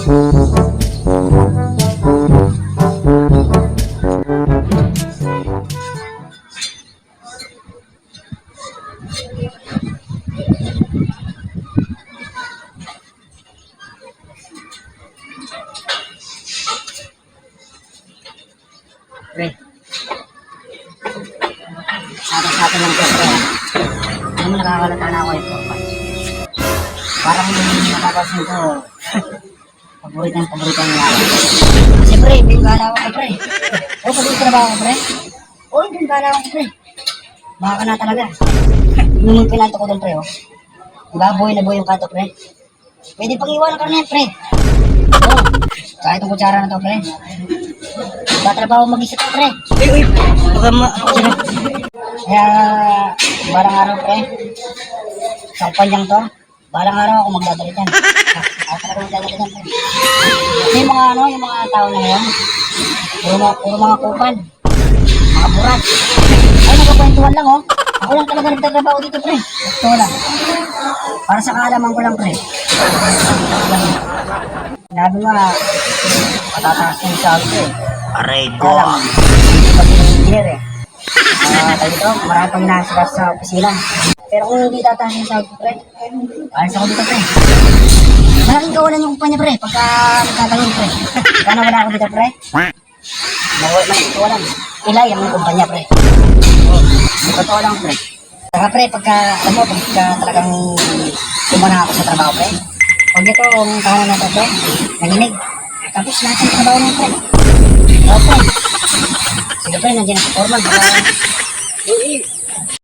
Pre, sa atin lang pre. Ano mo nakakalata na ako ito? Parang napapansin ko, paborito niya ako. Kasi pre, bingala ako pre. O, paborito na ba ako pre? O, bingala ako pre. Baka ka na talaga. Nung pinato ko doon pre, oh. Diba, buhay na buhay yung kato pre. Pwede pang iwan ka na yan pre. O, kahit ang kutsara na to pre. Tatrabaho mag-isa ka, pre. Uy, baka kaya, balang araw, pre. Sa upanyang to, balang araw ako magdadali dyan. Ako talaga magdadali dyan, pre. Yung mga, yung mga tao na ngayon, puro mga kupal, mga burat. Ay, nagkakwentuhan lang, oh. Ako lang talaga nagtatrabaho dito, pre. Ito lang. Para sa kaalaman ko lang, pre. Sabi nga, patataas yung sabi ko, eh. Aray ko. Alam, hindi pa engineer eh. Tayo dito, marami pang nasikat sa opisina. Pero kung hindi tataas yung sahod ko, pre, alas ako dito, pre. Malaking kawalan yung kumpanya, pre, pagka magtatanong, pre. Kaya wala ako dito, pre. Malaking kawalan. Ilay ang kumpanya, pre. Totoo lang, pre. Saka, pre, pagka, alam mo, pagka talagang kumana ako sa trabaho, pre. Pag ito, ang kahanan na ito, pre, nanginig. Tapos lahat ng trabaho ng pre. Opo. Sige pre, nandiyan ang foreman.